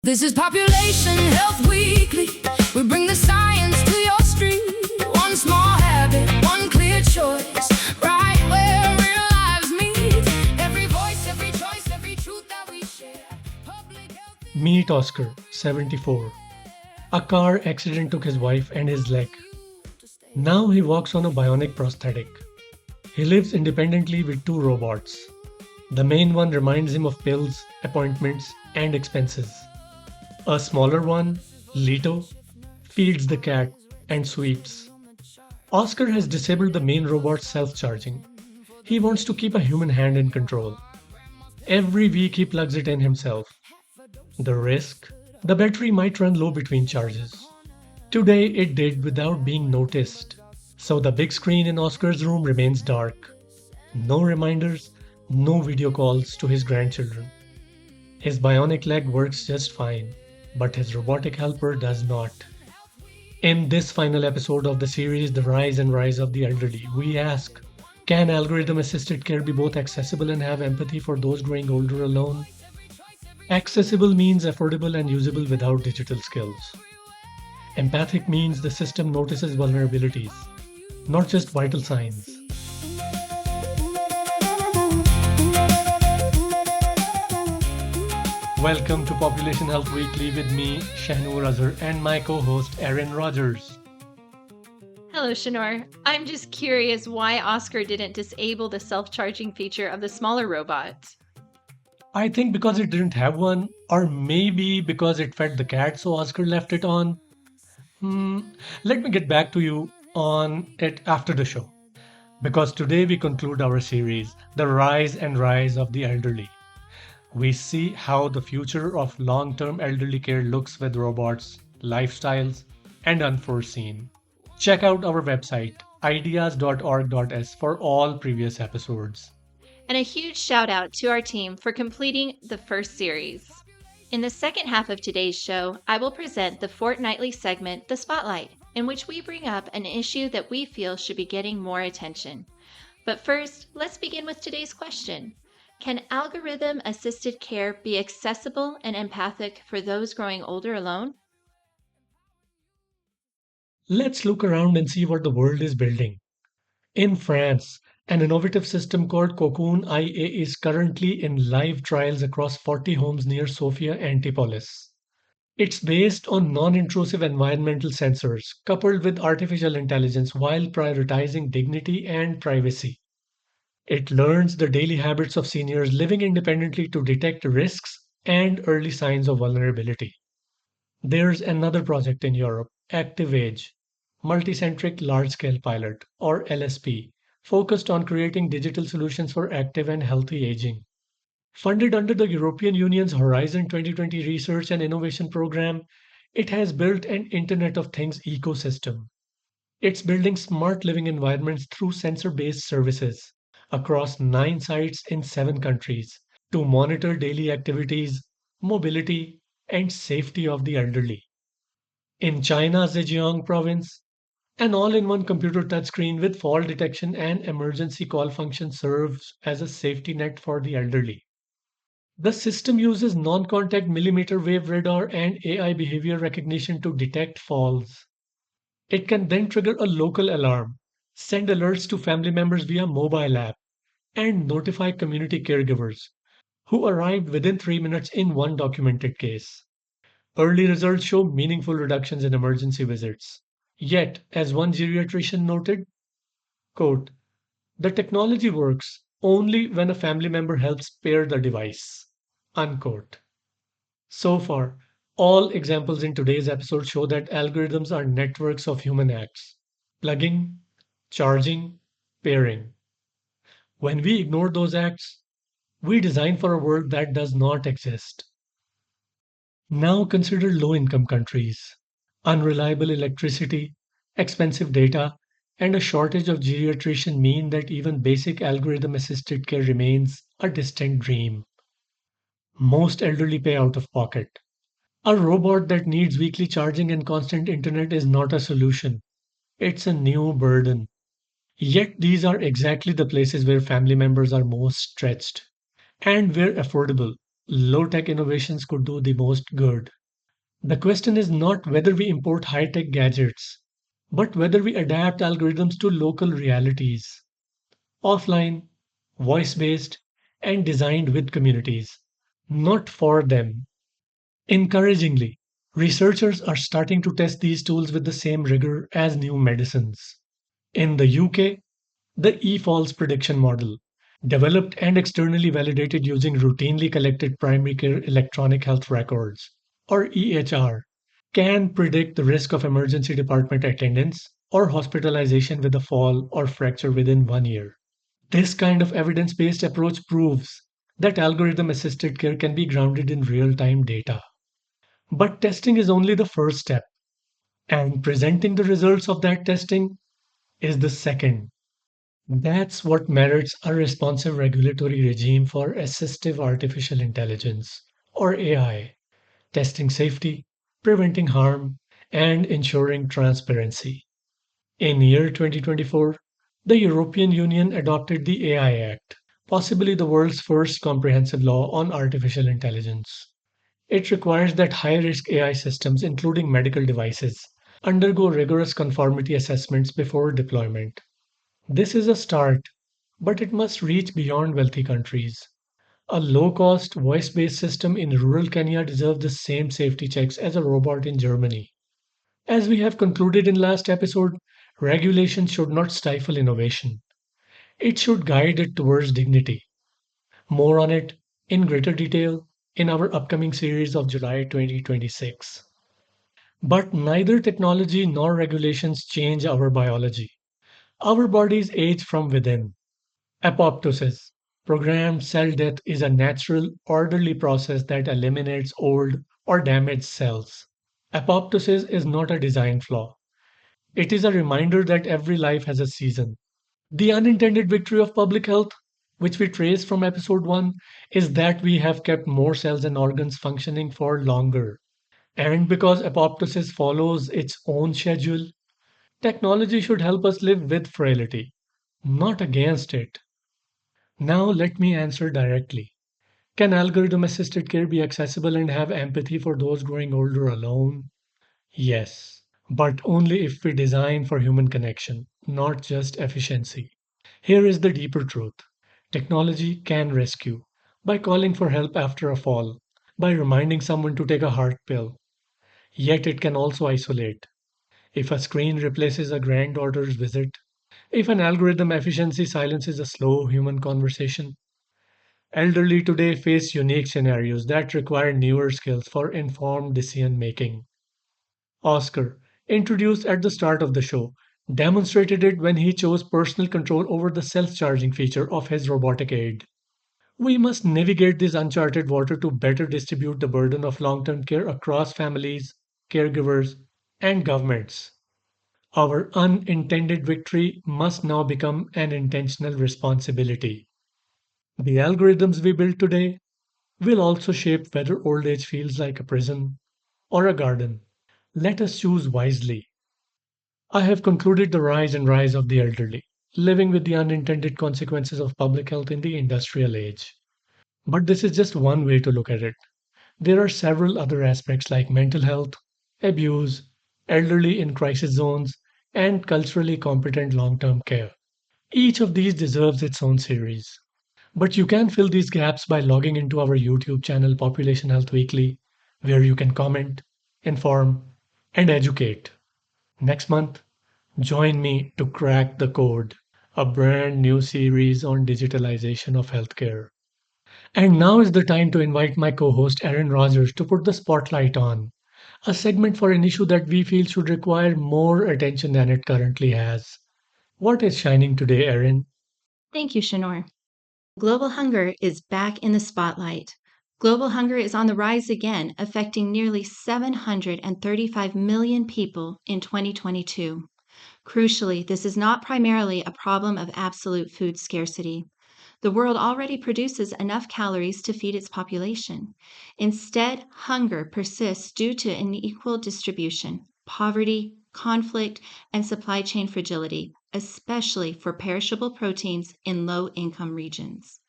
This is Population Health Weekly. We bring the science to your street. One small habit, one clear choice. Right where real lives meet. Every voice, every choice, every truth that we share. Public health. Meet Oscar, 74. A car accident took his wife and his leg. Now he walks on a bionic prosthetic. He lives independently with two robots. The main one reminds him of pills, appointments, and expenses. A smaller one, Lito, feeds the cat and sweeps. Oscar has disabled the main robot's self charging. He wants to keep a human hand in control. Every week he plugs it in himself. The risk? The battery might run low between charges. Today it did without being noticed. So the big screen in Oscar's room remains dark. No reminders, no video calls to his grandchildren. His bionic leg works just fine, but his robotic helper does not. In this final episode of the series, The Rise and Rise of the Elderly, we ask, can algorithm assisted care be both accessible and have empathy for those growing older alone? Accessible means affordable and usable without digital skills. Empathic means the system notices vulnerabilities, not just vital signs. Welcome to Population Health Weekly with me, Shahnur Azhar, and my co-host Erin Rogers. Hello, Shanor. I'm just curious why Oscar didn't disable the self-charging feature of the smaller robots. I think because it didn't have one, or maybe because it fed the cat, so Oscar left it on. Let me get back to you on it after the show. Because today we conclude our series, The Rise and Rise of the Elderly. We see how the future of long term elderly care looks with robots, lifestyles, and unforeseen. Check out our website, ideas.org.s, for all previous episodes. And a huge shout out to our team for completing the first series. In the second half of today's show, I will present the fortnightly segment, The Spotlight, in which we bring up an issue that we feel should be getting more attention. But first, let's begin with today's question. Can algorithm assisted care be accessible and empathic for those growing older alone? Let's look around and see what the world is building. In France, an innovative system called Cocoon IA is currently in live trials across 40 homes near Sofia Antipolis. It's based on non intrusive environmental sensors coupled with artificial intelligence while prioritizing dignity and privacy. It learns the daily habits of seniors living independently to detect risks and early signs of vulnerability. There's another project in Europe, Active Age, Multicentric Large Scale Pilot, or LSP, focused on creating digital solutions for active and healthy aging. Funded under the European Union's Horizon 2020 Research and Innovation Program, it has built an Internet of Things ecosystem. It's building smart living environments through sensor based services across 9 sites in 7 countries to monitor daily activities, mobility, and safety of the elderly. In China's Zhejiang province, an all in one computer touchscreen with fall detection and emergency call function serves as a safety net for the elderly. The system uses non contact millimeter wave radar and AI behavior recognition to detect falls. It can then trigger a local alarm, send alerts to family members via mobile app, and notify community caregivers who arrived within 3 minutes in one documented case. Early results show meaningful reductions in emergency visits. Yet, as one geriatrician noted, quote, the technology works only when a family member helps pair the device. Unquote. So far, all examples in today's episode show that algorithms are networks of human acts plugging, charging, pairing. When we ignore those acts, we design for a world that does not exist. Now consider low income countries. Unreliable electricity, expensive data, and a shortage of geriatrician mean that even basic algorithm assisted care remains a distant dream. Most elderly pay out of pocket. A robot that needs weekly charging and constant internet is not a solution. It's a new burden. Yet these are exactly the places where family members are most stretched and where affordable, low tech innovations could do the most good. The question is not whether we import high tech gadgets, but whether we adapt algorithms to local realities, offline, voice based, and designed with communities, not for them. Encouragingly, researchers are starting to test these tools with the same rigor as new medicines. In the UK, the e-falls prediction model, developed and externally validated using routinely collected primary care electronic health records, or EHR, can predict the risk of emergency department attendance or hospitalization with a fall or fracture within 1 year. This kind of evidence based approach proves that algorithm assisted care can be grounded in real time data. But testing is only the first step, and presenting the results of that testing is the second. That's what merits a responsive regulatory regime for assistive artificial intelligence, or AI, testing safety, preventing harm, and ensuring transparency. In year 2024, the European Union adopted the AI Act, possibly the world's first comprehensive law on artificial intelligence. It requires that high risk AI systems, including medical devices, undergo rigorous conformity assessments before deployment. This is a start, but it must reach beyond wealthy countries. A low cost, voice based system in rural Kenya deserves the same safety checks as a robot in Germany. As we have concluded in last episode, regulation should not stifle innovation. It should guide it towards dignity. More on it in greater detail in our upcoming series of July 2026. But neither technology nor regulations change our biology. Our bodies age from within. Apoptosis, programmed cell death, is a natural, orderly process that eliminates old or damaged cells. Apoptosis is not a design flaw. It is a reminder that every life has a season. The unintended victory of public health, which we trace from episode 1, is that we have kept more cells and organs functioning for longer. And because apoptosis follows its own schedule, technology should help us live with frailty, not against it. Now, let me answer directly. Can algorithm assisted care be accessible and have empathy for those growing older alone? Yes, but only if we design for human connection, not just efficiency. Here is the deeper truth: technology can rescue by calling for help after a fall, by reminding someone to take a heart pill. Yet it can also isolate. If a screen replaces a granddaughter's visit, if an algorithm efficiency silences a slow human conversation, elderly today face unique scenarios that require newer skills for informed decision making. Oscar, introduced at the start of the show, demonstrated it when he chose personal control over the self charging feature of his robotic aid. We must navigate this uncharted water to better distribute the burden of long term care across families, caregivers, and governments. Our unintended victory must now become an intentional responsibility. The algorithms we build today will also shape whether old age feels like a prison or a garden. Let us choose wisely. I have concluded the rise of the elderly, living with the unintended consequences of public health in the industrial age. But this is just one way to look at it. There are several other aspects like mental health, abuse, elderly in crisis zones, and culturally competent long term care. Each of these deserves its own series. But you can fill these gaps by logging into our YouTube channel Population Health Weekly, where you can comment, inform, and educate. Next month, join me to crack the code, a brand new series on digitalization of healthcare. And now is the time to invite my co host Aaron Rogers to put the spotlight on a segment for an issue that we feel should require more attention than it currently has. What is shining today, Aaron? Thank you, Shanor. Global hunger is back in the spotlight. Global hunger is on the rise again, affecting nearly 735 million people in 2022. Crucially, this is not primarily a problem of absolute food scarcity. The world already produces enough calories to feed its population. Instead, hunger persists due to unequal distribution, poverty, conflict, and supply chain fragility, especially for perishable proteins in low income regions.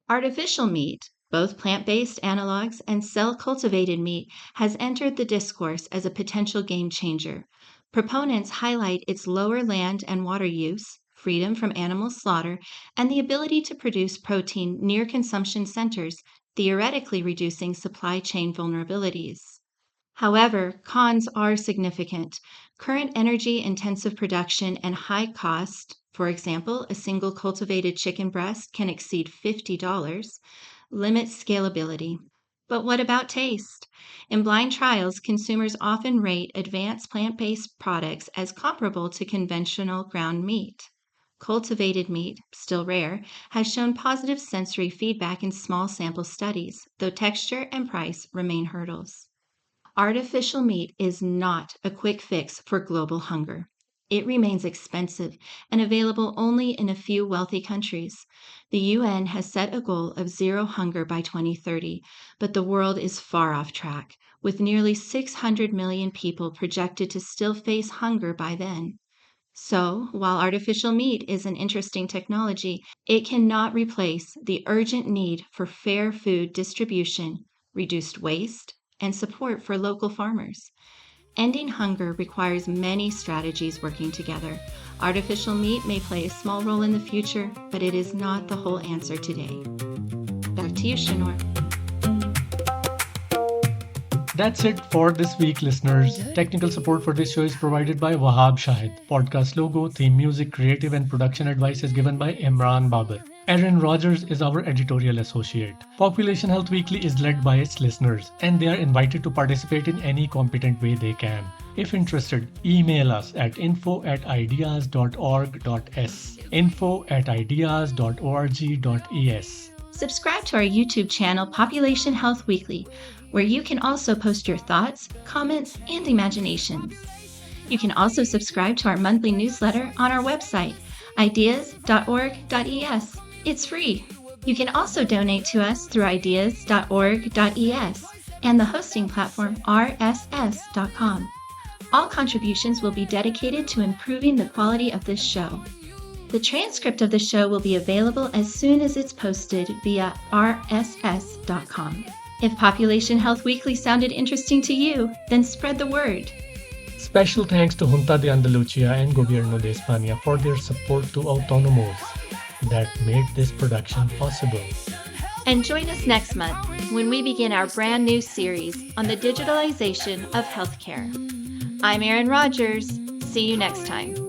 Artificial meat, Both plant-based analogs and cell-cultivated meat has entered the discourse as a potential game changer. Proponents highlight its lower land and water use, freedom from animal slaughter, and the ability to produce protein near consumption centers, theoretically reducing supply chain vulnerabilities. However, cons are significant. Current energy-intensive production and high cost, for example, a single cultivated chicken breast can exceed $50, limit scalability. But what about taste? In blind trials, consumers often rate advanced plant-based products as comparable to conventional ground meat. Cultivated meat, still rare, has shown positive sensory feedback in small sample studies, though texture and price remain hurdles. Artificial meat is not a quick fix for global hunger. It remains expensive and available only in a few wealthy countries. The UN has set a goal of zero hunger by 2030, but the world is far off track, with nearly 600 million people projected to still face hunger by then. So, while artificial meat is an interesting technology, it cannot replace the urgent need for fair food distribution, reduced waste, and support for local farmers. Ending hunger requires many strategies working together. Artificial meat may play a small role in the future, but it is not the whole answer today. Back to you, Shinor. That's it for this week, listeners. Technical support for this show is provided by Wahab Shahid. Podcast logo, theme music, creative and production advice is given by Imran Babar. Aaron Rogers is our editorial associate. Population Health Weekly is led by its listeners, and they are invited to participate in any competent way they can. If interested, email us at info@ideas.org.s, info@ideas.org.es. Subscribe to our YouTube channel, Population Health Weekly, where you can also post your thoughts, comments, and imaginations. You can also subscribe to our monthly newsletter on our website, ideas.org.es. It's free. You can also donate to us through ideas.org.es and the hosting platform rss.com. All contributions will be dedicated to improving the quality of this show. The transcript of the show will be available as soon as it's posted via rss.com. If Population Health Weekly sounded interesting to you, then spread the word. Special thanks to Junta de Andalucía and Gobierno de España for their support to Autónomos that made this production possible. And join us next month when we begin our brand new series on the digitalization of healthcare. I'm Erin Rogers. See you next time.